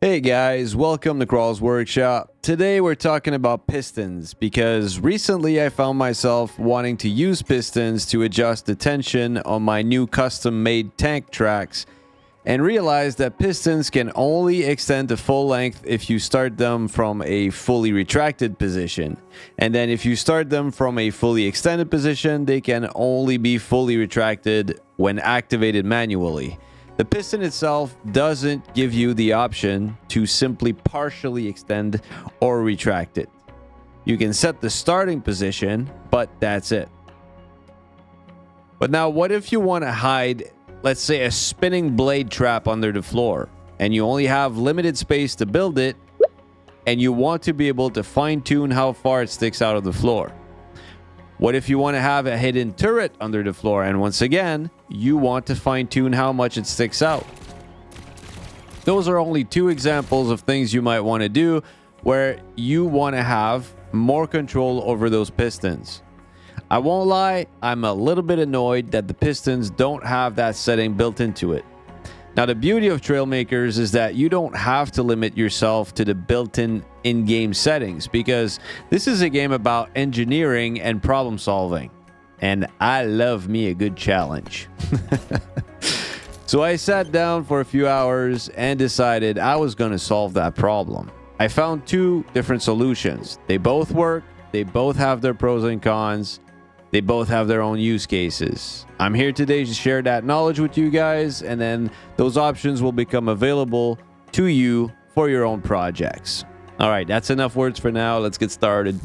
Hey guys, welcome to Crawl's Workshop. Today we're talking about pistons because recently I found myself wanting to use pistons to adjust the tension on my new custom-made tank tracks and realized that pistons can only extend to full length if you start them from a fully retracted position. And then if you start them from a fully extended position, they can only be fully retracted when activated manually. The piston itself doesn't give you the option to simply partially extend or retract it. You can set the starting position, but that's it. But now what if you want to hide, let's say, a spinning blade trap under the floor, and you only have limited space to build it, and you want to be able to fine-tune how far it sticks out of the floor? What if you want to have a hidden turret under the floor, and once again, you want to fine-tune how much it sticks out? Those are only two examples of things you might want to do where you want to have more control over those pistons. I won't lie, I'm a little bit annoyed that the pistons don't have that setting built into it. Now, the beauty of Trailmakers is that you don't have to limit yourself to the built-in in-game settings, because this is a game about engineering and problem solving. And I love me a good challenge. So I sat down for a few hours and decided I was going to solve that problem. I found two different solutions. They both work. They both have their pros and cons. They both have their own use cases. I'm here today to share that knowledge with you guys, and then those options will become available to you for your own projects. All right, that's enough words for now. Let's get started.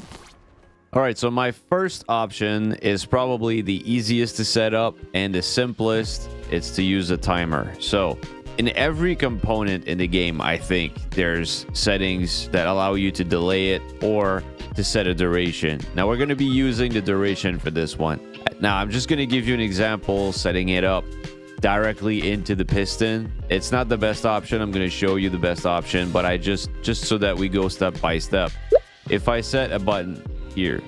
All right, so my first option is probably the easiest to set up and the simplest. It's to use a timer. So in every component in the game, I think there's settings that allow you to delay it or to set a duration. Now we're going to be using the duration for this one. Now I'm just going to give you an example setting it up directly into the piston. It's not the best option. I'm going to show you the best option, but I just so that we go step by step. If I set a button here,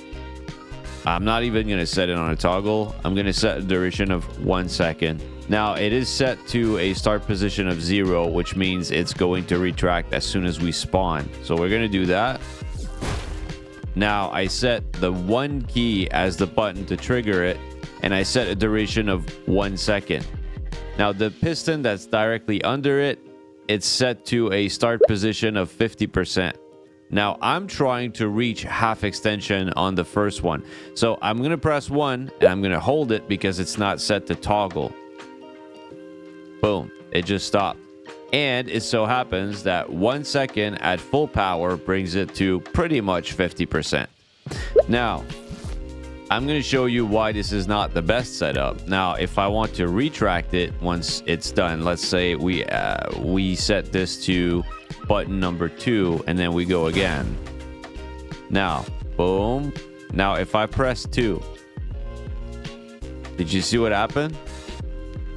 I'm not even going to set it on a toggle. I'm going to set a duration of 1 second. Now it is set to a start position of 0, which means it's going to retract as soon as we spawn. So we're going to do that. Now I set the 1 key as the button to trigger it, and I set a duration of 1 second. Now the piston that's directly under it, it's set to a start position of 50%. Now I'm trying to reach half extension on the first one. So I'm going to press 1 and I'm going to hold it because it's not set to toggle. Boom, it just stopped. And it so happens that 1 second at full power brings it to pretty much 50%. Now, I'm going to show you why this is not the best setup. Now, if I want to retract it once it's done, let's say we set this to button number 2 and then we go again. Now, boom. Now, if I press 2, did you see what happened?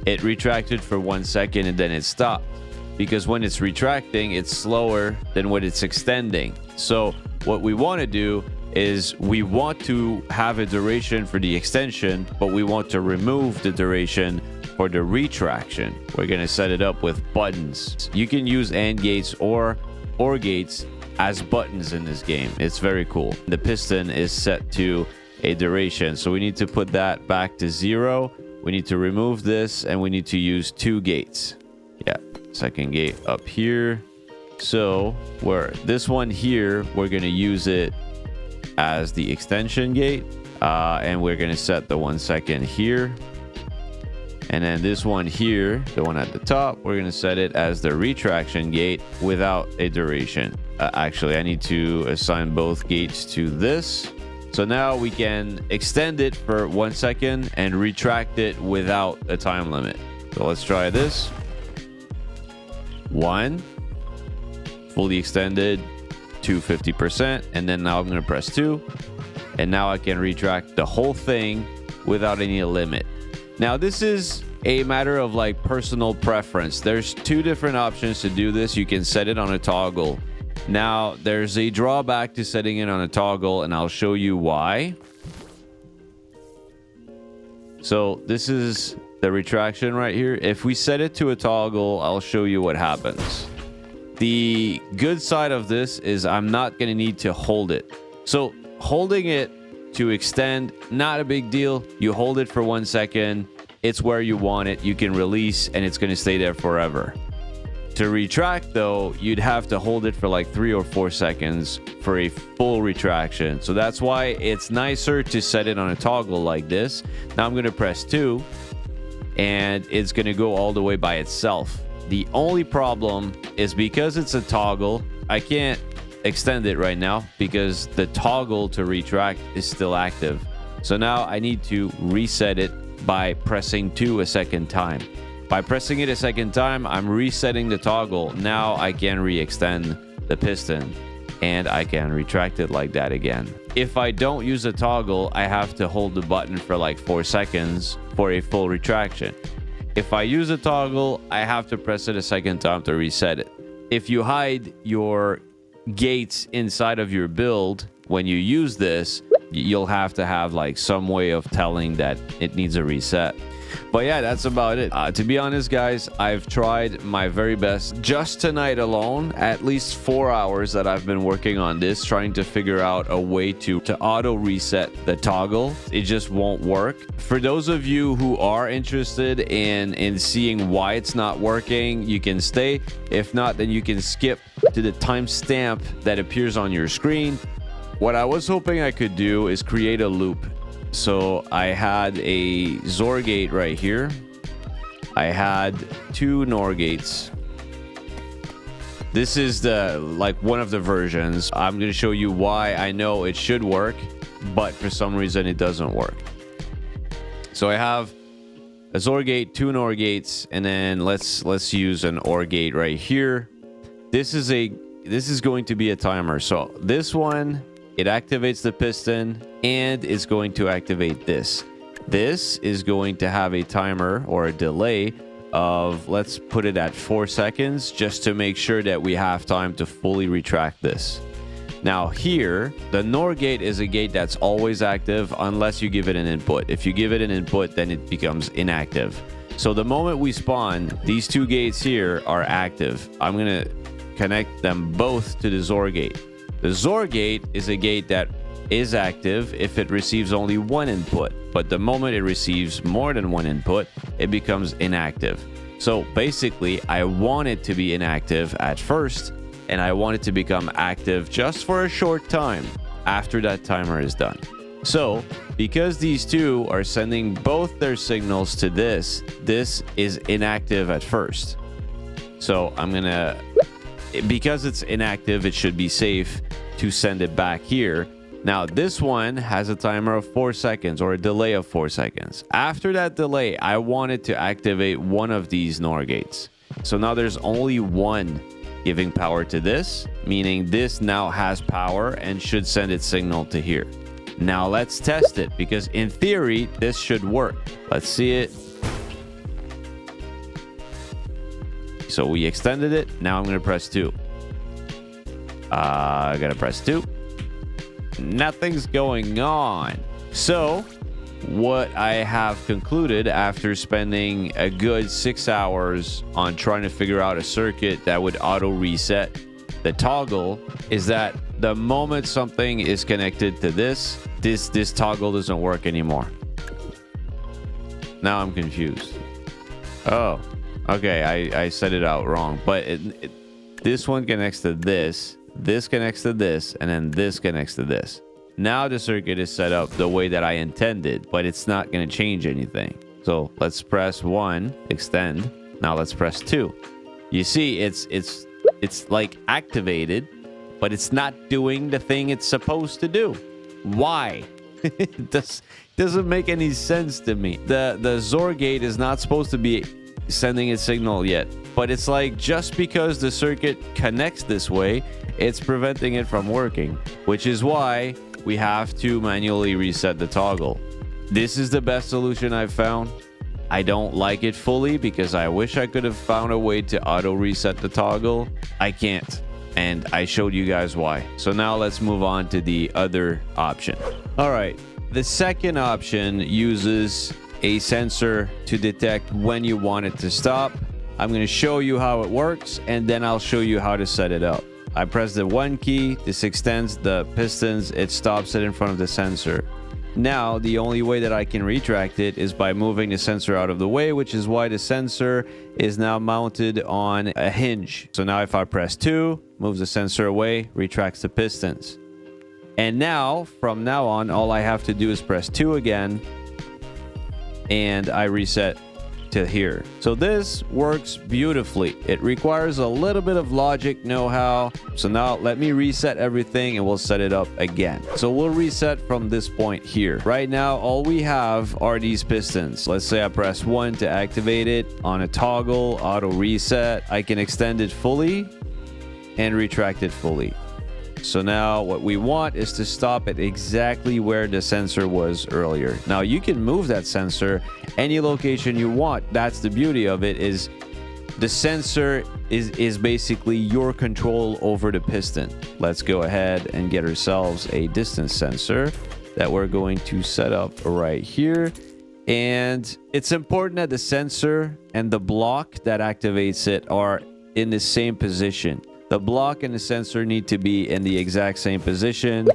It retracted for 1 second and then it stopped. Because when it's retracting, it's slower than when it's extending. So what we want to do is we want to have a duration for the extension, but we want to remove the duration for the retraction. We're going to set it up with buttons. You can use AND gates or OR gates as buttons in this game. It's very cool. The piston is set to a duration, so we need to put that back to 0. We need to remove this, and we need to use 2 gates. Yeah, second gate up here. So this one here, we're going to use it as the extension gate, and we're going to set the 1 second here. And then this one here, the one at the top, we're going to set it as the retraction gate without a duration. Actually, I need to assign both gates to this. So now we can extend it for 1 second and retract it without a time limit. So let's try this. 1, fully extended to 50%, and then now I'm going to press 2, and now I can retract the whole thing without any limit. Now this is a matter of like personal preference. There's 2 different options to do this. You can set it on a toggle. Now there's a drawback to setting it on a toggle, and I'll show you why. So this is the retraction right here. If we set it to a toggle, I'll show you what happens. The The good side of this is I'm not going to need to hold it. So holding it to extend, not a big deal. You hold it for 1 second. It's where you want it. You can release and it's going to stay there forever. To retract though, you'd have to hold it for like 3 or 4 seconds for a full retraction. So that's why it's nicer to set it on a toggle like this. Now I'm going to press 2 and it's going to go all the way by itself. The only problem is because it's a toggle, I can't extend it right now because the toggle to retract is still active. So now I need to reset it by pressing 2 a second time. By pressing it a second time, I'm resetting the toggle. Now I can re-extend the piston and I can retract it like that again. If I don't use a toggle, I have to hold the button for like 4 seconds for a full retraction. If I use a toggle, I have to press it a second time to reset it. If you hide your gates inside of your build, when you use this, you'll have to have like some way of telling that it needs a reset. But yeah, that's about it. To be honest, guys, I've tried my very best just tonight alone, at least 4 hours that I've been working on this, trying to figure out a way to auto reset the toggle. It just won't work. For those of you who are interested in seeing why it's not working, you can stay. If not, then you can skip to the timestamp that appears on your screen. What I was hoping I could do is create a loop. So I had a XOR gate right here. I had 2 NOR gates. This is one of the versions. I'm going to show you why I know it should work, but for some reason it doesn't work. So I have a XOR gate, 2 NOR gates, and then let's use an OR gate right here. This is going to be a timer. So this one, it activates the piston and it's going to activate this. This is going to have a timer or a delay of, let's put it at 4 seconds, just to make sure that we have time to fully retract this. Now here, the NOR gate is a gate that's always active unless you give it an input. If you give it an input, then it becomes inactive. So the moment we spawn, these 2 gates here are active. I'm going to connect them both to the XOR gate. The XOR gate is a gate that is active if it receives only 1 input, but the moment it receives more than 1 input, it becomes inactive. So basically, I want it to be inactive at first, and I want it to become active just for a short time after that timer is done. So because these 2 are sending both their signals to this is inactive at first. So I'm gonna, because it's inactive, it should be safe to send it back here. Now this one has a timer of 4 seconds or a delay of 4 seconds. After that delay, I want it to activate one of these NOR gates. So now there's only one giving power to this, meaning this now has power and should send its signal to here. Now let's test it, because in theory this should work. Let's see it. So we extended it. Now I'm going to press 2. I gotta press 2. Nothing's going on. So what I have concluded after spending a good 6 hours on trying to figure out a circuit that would auto reset the toggle is that the moment something is connected to this toggle doesn't work anymore. Now I'm confused. Oh, okay, I set it out wrong, but this one connects to this connects to this, and then this connects to this. Now the circuit is set up the way that I intended, but it's not going to change anything. So let's press 1, extend. Now let's press 2. You see, it's like activated, but it's not doing the thing it's supposed to do. Why? It doesn't make any sense to me. The XOR gate is not supposed to be sending a signal yet, but it's like just because the circuit connects this way, it's preventing it from working, which is why we have to manually reset the toggle. This is the best solution I've found. I don't like it fully because I wish I could have found a way to auto reset the toggle. I can't, and I showed you guys why. So now let's move on to the other option. All right, the second option uses a sensor to detect when you want it to stop I'm going to show you how it works, and then I'll show you how to set it up. I press the 1 key. This extends the pistons. It stops it in front of the sensor. Now, the only way that I can retract it is by moving the sensor out of the way, which is why the sensor is now mounted on a hinge. So now if I press 2, moves the sensor away, retracts the pistons. And now, from now on, all I have to do is press 2 again, and I reset to here. So this works beautifully. It requires a little bit of logic know-how. So now let me reset everything and we'll set it up again. So we'll reset from this point here. Right now, all we have are these pistons. Let's say I press 1 to activate it on a toggle, auto reset. I can extend it fully and retract it fully. So now what we want is to stop it exactly where the sensor was earlier. Now you can move that sensor any location you want. That's the beauty of it, is the sensor is basically your control over the piston. Let's go ahead and get ourselves a distance sensor that we're going to set up right here. And it's important that the sensor and the block that activates it are in the same position. The block and the sensor need to be in the exact same position.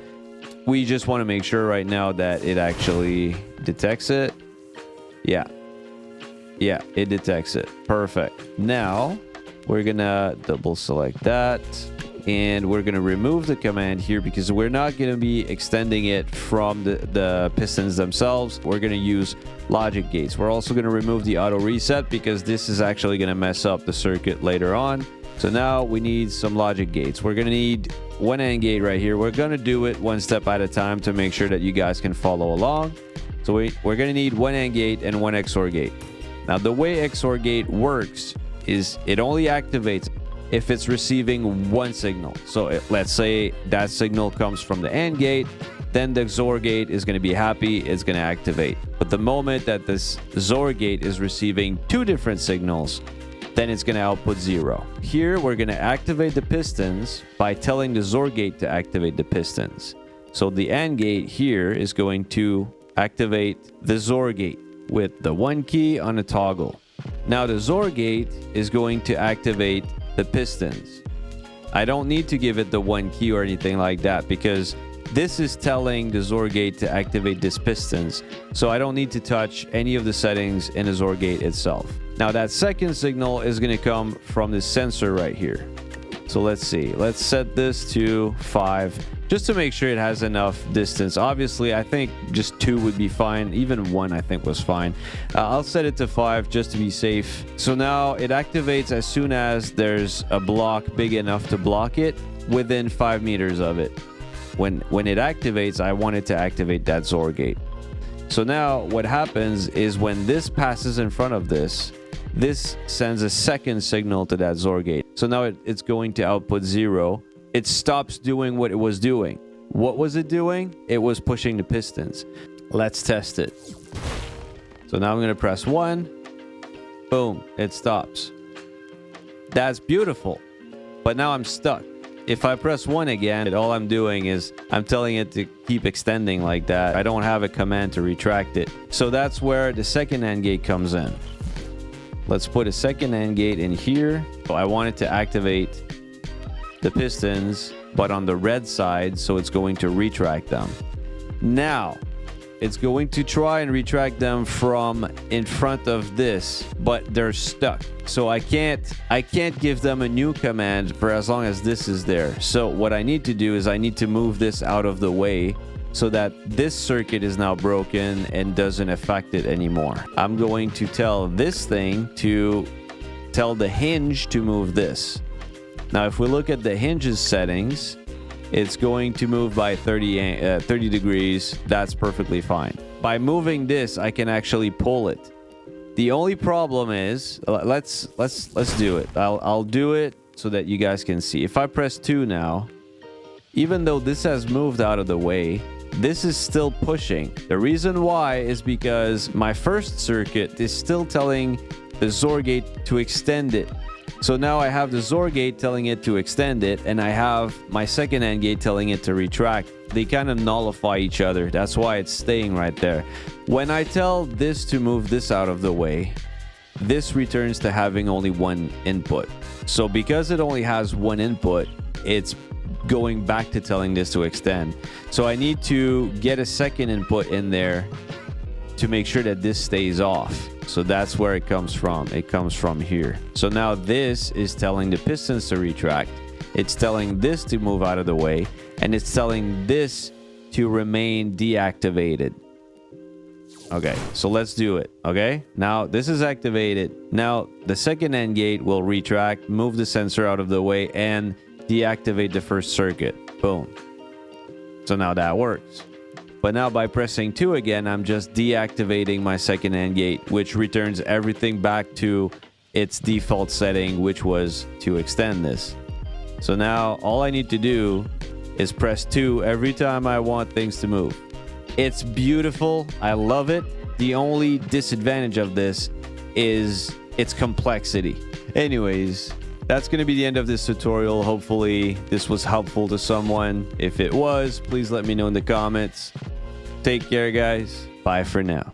We just want to make sure right now that it actually detects it. Yeah, it detects it. Perfect. Now we're gonna double select that, and we're gonna remove the command here because we're not gonna be extending it from the pistons themselves. We're gonna use logic gates. We're also gonna remove the auto reset because this is actually gonna mess up the circuit later on. So now we need some logic gates. We're going to need one AND gate right here. We're going to do it one step at a time to make sure that you guys can follow along. So we're going to need one AND gate and one XOR gate. Now the way XOR gate works is it only activates if it's receiving one signal. So let's say that signal comes from the AND gate, then the XOR gate is going to be happy, it's going to activate. But the moment that this XOR gate is receiving two different signals, then it's going to output 0. Here, we're going to activate the pistons by telling the XOR gate to activate the pistons. So the AND gate here is going to activate the XOR gate with the 1 key on a toggle. Now the XOR gate is going to activate the pistons. I don't need to give it the 1 key or anything like that because this is telling the XOR gate to activate these pistons. So I don't need to touch any of the settings in the XOR gate itself. Now that second signal is going to come from this sensor right here. So let's see. Let's set this to 5 just to make sure it has enough distance. Obviously, I think just 2 would be fine. Even 1 I think was fine. I'll set it to 5 just to be safe. So now it activates as soon as there's a block big enough to block it within 5 meters of it. When it activates, I want it to activate that XOR gate. So now what happens is when this passes in front of this sends a second signal to that XOR gate. So now it's going to output 0. It stops doing what it was doing. What was it doing? It was pushing the pistons. Let's test it. So now I'm going to press 1. Boom, it stops. That's beautiful. But now I'm stuck. If I press 1 again, all I'm doing is I'm telling it to keep extending like that. I don't have a command to retract it. So that's where the second AND gate comes in. Let's put a second AND gate in here. So I want it to activate the pistons, but on the red side, so it's going to retract them. Now, it's going to try and retract them from in front of this, but they're stuck. So I can't give them a new command for as long as this is there. So what I need to do is I need to move this out of the way so that this circuit is now broken and doesn't affect it anymore. I'm going to tell this thing to tell the hinge to move this. Now, if we look at the hinge's settings, it's going to move by 30 degrees. That's perfectly fine. By moving this, I can actually pull it. The only problem is, let's do it. I'll do it so that you guys can see. If I press 2 now, even though this has moved out of the way, this is still pushing. The reason why is because my first circuit is still telling the XOR gate to extend it. So now I have the XOR gate telling it to extend it, and I have my second AND gate telling it to retract. They kind of nullify each other. That's why it's staying right there. When I tell this to move this out of the way, this returns to having only one input. So because it only has one input, it's going back to telling this to extend. So I need to get a second input in there to make sure that this stays off. So that's where it comes from. It comes from here. So now this is telling the pistons to retract. It's telling this to move out of the way, and it's telling this to remain deactivated. Okay, so let's do it. Okay, now this is activated. Now the second end gate will retract, move the sensor out of the way, and deactivate the first circuit. Boom. So now that works. But now by pressing 2 again, I'm just deactivating my second end gate, which returns everything back to its default setting, which was to extend this. So now all I need to do is press 2 every time I want things to move. It's beautiful. I love it. The only disadvantage of this is its complexity. Anyways, that's going to be the end of this tutorial. Hopefully this was helpful to someone. If it was, please let me know in the comments. Take care, guys. Bye for now.